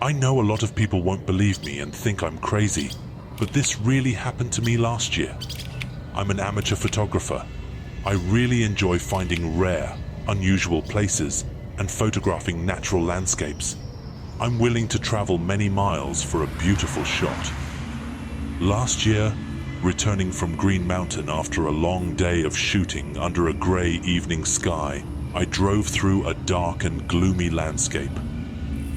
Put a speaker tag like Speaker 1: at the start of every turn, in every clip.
Speaker 1: I know a lot of people won't believe me and think I'm crazy, but this really happened to me last year. I'm an amateur photographer. I really enjoy finding rare, unusual places and photographing natural landscapes. I'm willing to travel many miles for a beautiful shot. Last year, returning from Green Mountain after a long day of shooting under a gray evening sky, I drove through a dark and gloomy landscape.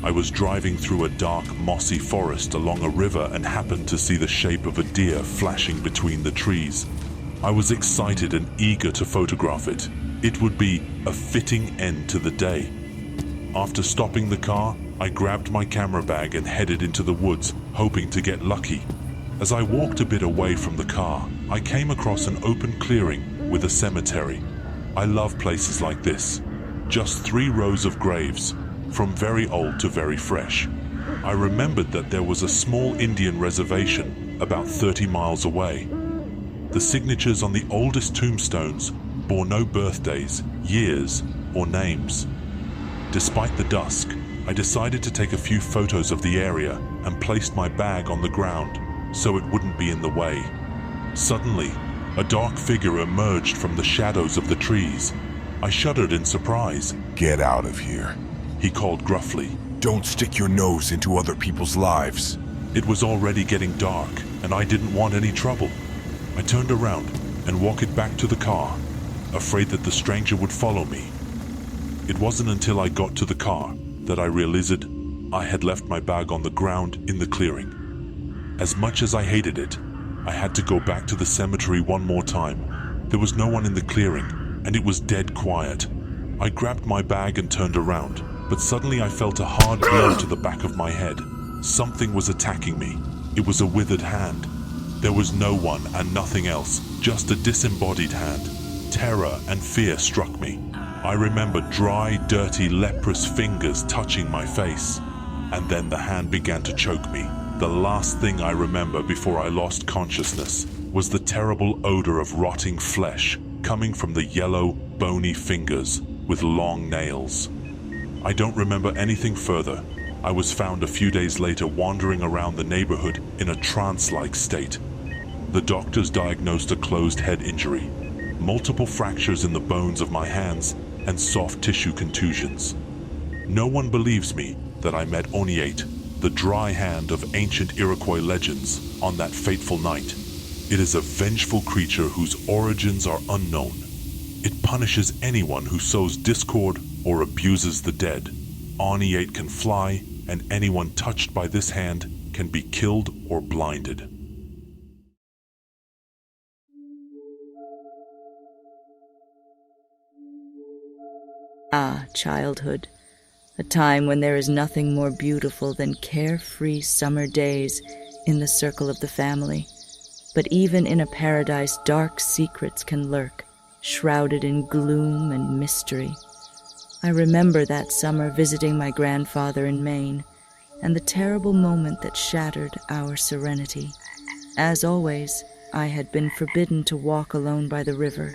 Speaker 1: I was driving through a dark, mossy forest along a river and happened to see the shape of a deer flashing between the trees. I was excited and eager to photograph it. It would be a fitting end to the day. After stopping the car, I grabbed my camera bag and headed into the woods, hoping to get lucky. As I walked a bit away from the car, I came across an open clearing with a cemetery. I love places like this. Just 3 rows of graves, from very old to very fresh. I remembered that there was a small Indian reservation about 30 miles away. The signatures on the oldest tombstones bore no birthdays, years, or names. Despite the dusk, I decided to take a few photos of the area and placed my bag on the ground so it wouldn't be in the way. Suddenly, a dark figure emerged from the shadows of the trees. I shuddered in surprise.
Speaker 2: "Get out of here,"
Speaker 1: he called gruffly.
Speaker 2: "Don't stick your nose into other people's lives."
Speaker 1: It was already getting dark, and I didn't want any trouble. I turned around and walked back to the car, afraid that the stranger would follow me. It wasn't until I got to the car that I realized I had left my bag on the ground in the clearing. As much as I hated it, I had to go back to the cemetery one more time. There was no one in the clearing, and it was dead quiet. I grabbed my bag and turned around, but suddenly I felt a hard blow to the back of my head. Something was attacking me. It was a withered hand. There was no one and nothing else, just a disembodied hand. Terror and fear struck me. I remember dry, dirty, leprous fingers touching my face, and then the hand began to choke me. The last thing I remember before I lost consciousness was the terrible odor of rotting flesh coming from the yellow, bony fingers with long nails. I don't remember anything further. I was found a few days later wandering around the neighborhood in a trance-like state. The doctors diagnosed a closed head injury, multiple fractures in the bones of my hands, and soft tissue contusions. No one believes me that I met Oniate, the dry hand of ancient Iroquois legends, on that fateful night. It is a vengeful creature whose origins are unknown. It punishes anyone who sows discord or abuses the dead. Oniate can fly, and anyone touched by this hand can be killed or blinded.
Speaker 3: Ah, childhood, a time when there is nothing more beautiful than carefree summer days in the circle of the family. But even in a paradise, dark secrets can lurk, shrouded in gloom and mystery. I remember that summer visiting my grandfather in Maine, and the terrible moment that shattered our serenity. As always, I had been forbidden to walk alone by the river,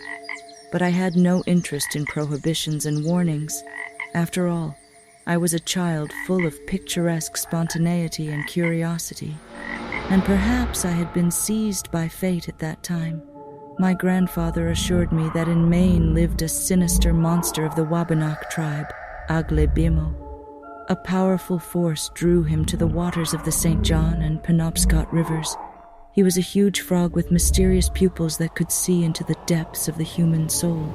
Speaker 3: but I had no interest in prohibitions and warnings. After all, I was a child full of picturesque spontaneity and curiosity, and perhaps I had been seized by fate at that time. My grandfather assured me that in Maine lived a sinister monster of the Wabanach tribe, Aglebemo. A powerful force drew him to the waters of the St. John and Penobscot rivers. He was a huge frog with mysterious pupils that could see into the depths of the human soul.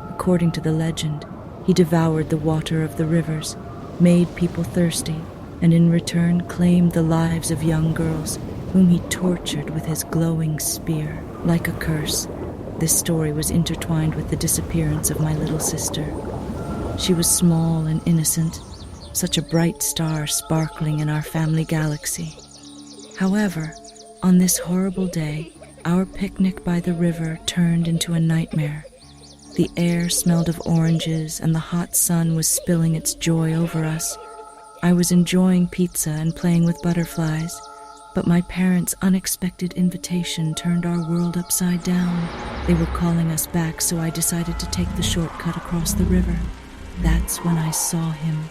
Speaker 3: According to the legend, he devoured the water of the rivers, made people thirsty, and in return claimed the lives of young girls, whom he tortured with his glowing spear. Like a curse, this story was intertwined with the disappearance of my little sister. She was small and innocent, such a bright star sparkling in our family galaxy. However, on this horrible day, our picnic by the river turned into a nightmare. The air smelled of oranges, and the hot sun was spilling its joy over us. I was enjoying pizza and playing with butterflies, but my parents' unexpected invitation turned our world upside down. They were calling us back, so I decided to take the shortcut across the river. That's when I saw him,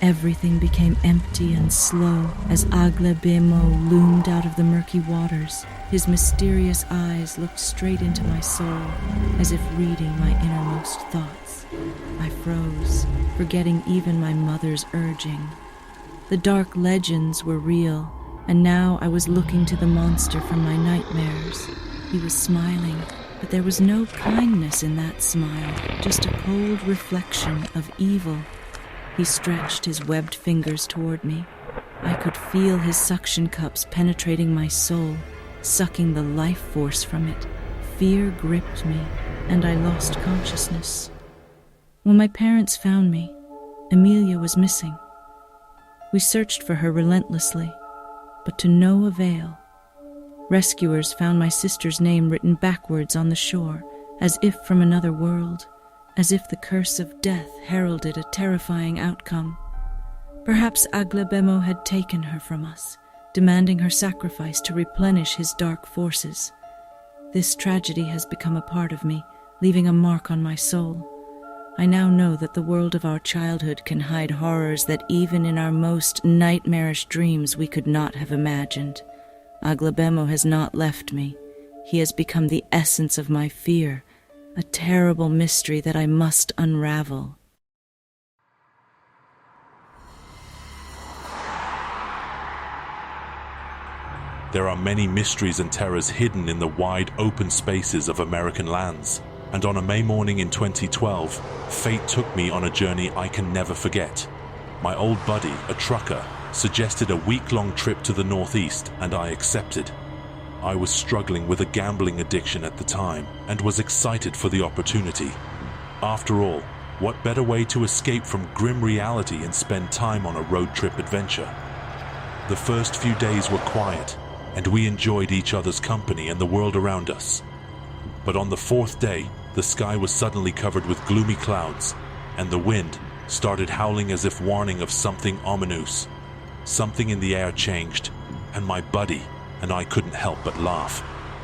Speaker 3: Everything became empty and slow as Aglebemo loomed out of the murky waters. His mysterious eyes looked straight into my soul, as if reading my innermost thoughts. I froze, forgetting even my mother's urging. The dark legends were real, and now I was looking to the monster from my nightmares. He was smiling, but there was no kindness in that smile, just a cold reflection of evil. He stretched his webbed fingers toward me. I could feel his suction cups penetrating my soul, sucking the life force from it. Fear gripped me, and I lost consciousness. When my parents found me, Amelia was missing. We searched for her relentlessly, but to no avail. Rescuers found my sister's name written backwards on the shore, as if from another world, as if the curse of death heralded a terrifying outcome. Perhaps Aglebemo had taken her from us, demanding her sacrifice to replenish his dark forces. This tragedy has become a part of me, leaving a mark on my soul. I now know that the world of our childhood can hide horrors that even in our most nightmarish dreams we could not have imagined. Aglebemo has not left me. He has become the essence of my fear, a terrible mystery that I must unravel.
Speaker 1: There are many mysteries and terrors hidden in the wide open spaces of American lands. And on a May morning in 2012, fate took me on a journey I can never forget. My old buddy, a trucker, suggested a week-long trip to the Northeast, and I accepted. I was struggling with a gambling addiction at the time and was excited for the opportunity. After all, what better way to escape from grim reality and spend time on a road trip adventure? The first few days were quiet, and we enjoyed each other's company and the world around us. But on the fourth day, the sky was suddenly covered with gloomy clouds, and the wind started howling as if warning of something ominous. Something in the air changed, and my buddy and I couldn't help but laugh.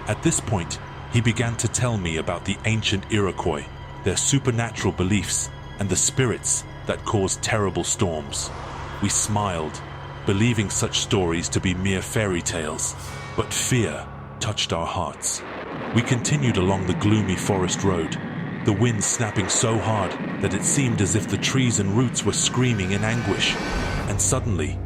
Speaker 1: At this point, he began to tell me about the ancient Iroquois, their supernatural beliefs, and the spirits that caused terrible storms. We smiled, believing such stories to be mere fairy tales, but fear touched our hearts. We continued along the gloomy forest road, the wind snapping so hard that it seemed as if the trees and roots were screaming in anguish. And suddenly,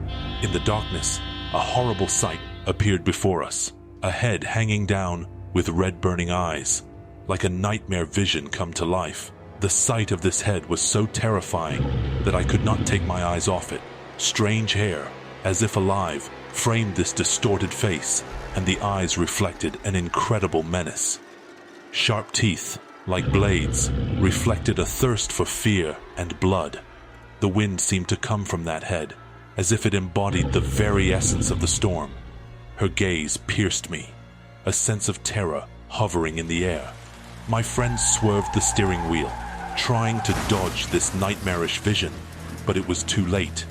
Speaker 1: in the darkness, a horrible sight appeared before us, a head hanging down with red burning eyes, like a nightmare vision come to life. The sight of this head was so terrifying that I could not take my eyes off it. Strange hair, as if alive, framed this distorted face, and the eyes reflected an incredible menace. Sharp teeth, like blades, reflected a thirst for fear and blood. The wind seemed to come from that head, as if it embodied the very essence of the storm. Her gaze pierced me, a sense of terror hovering in the air. My friend swerved the steering wheel, trying to dodge this nightmarish vision, but it was too late.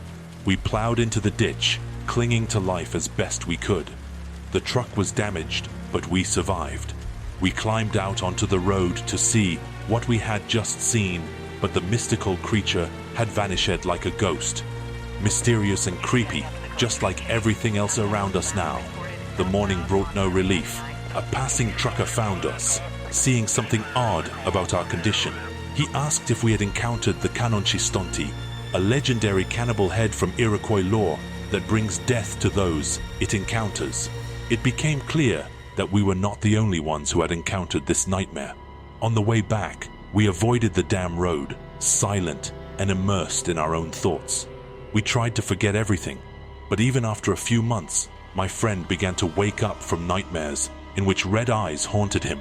Speaker 1: We plowed into the ditch, clinging to life as best we could. The truck was damaged, but we survived. We climbed out onto the road to see what we had just seen, but the mystical creature had vanished like a ghost. Mysterious and creepy, just like everything else around us now. The morning brought no relief. A passing trucker found us, seeing something odd about our condition. He asked if we had encountered the Cannibal, a legendary cannibal head from Iroquois lore that brings death to those it encounters. It became clear that we were not the only ones who had encountered this nightmare. On the way back, we avoided the damn road, silent and immersed in our own thoughts. We tried to forget everything, but even after a few months, my friend began to wake up from nightmares in which red eyes haunted him.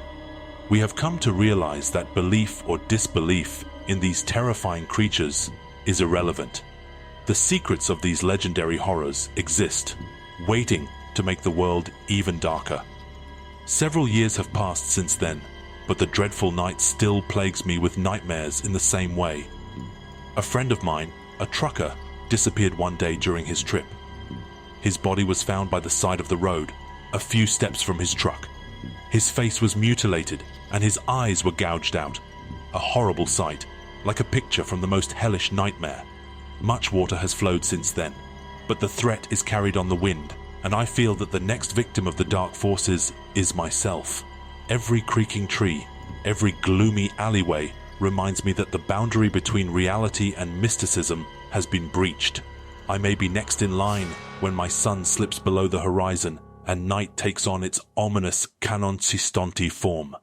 Speaker 1: We have come to realize that belief or disbelief in these terrifying creatures is irrelevant. The secrets of these legendary horrors exist, waiting to make the world even darker. Several years have passed since then, but the dreadful night still plagues me with nightmares in the same way. A friend of mine, a trucker, disappeared one day during his trip. His body was found by the side of the road, a few steps from his truck. His face was mutilated and his eyes were gouged out. A horrible sight, like a picture from the most hellish nightmare. Much water has flowed since then, but the threat is carried on the wind, and I feel that the next victim of the dark forces is myself. Every creaking tree, every gloomy alleyway reminds me that the boundary between reality and mysticism has been breached. I may be next in line when my sun slips below the horizon and night takes on its ominous canon sistante form.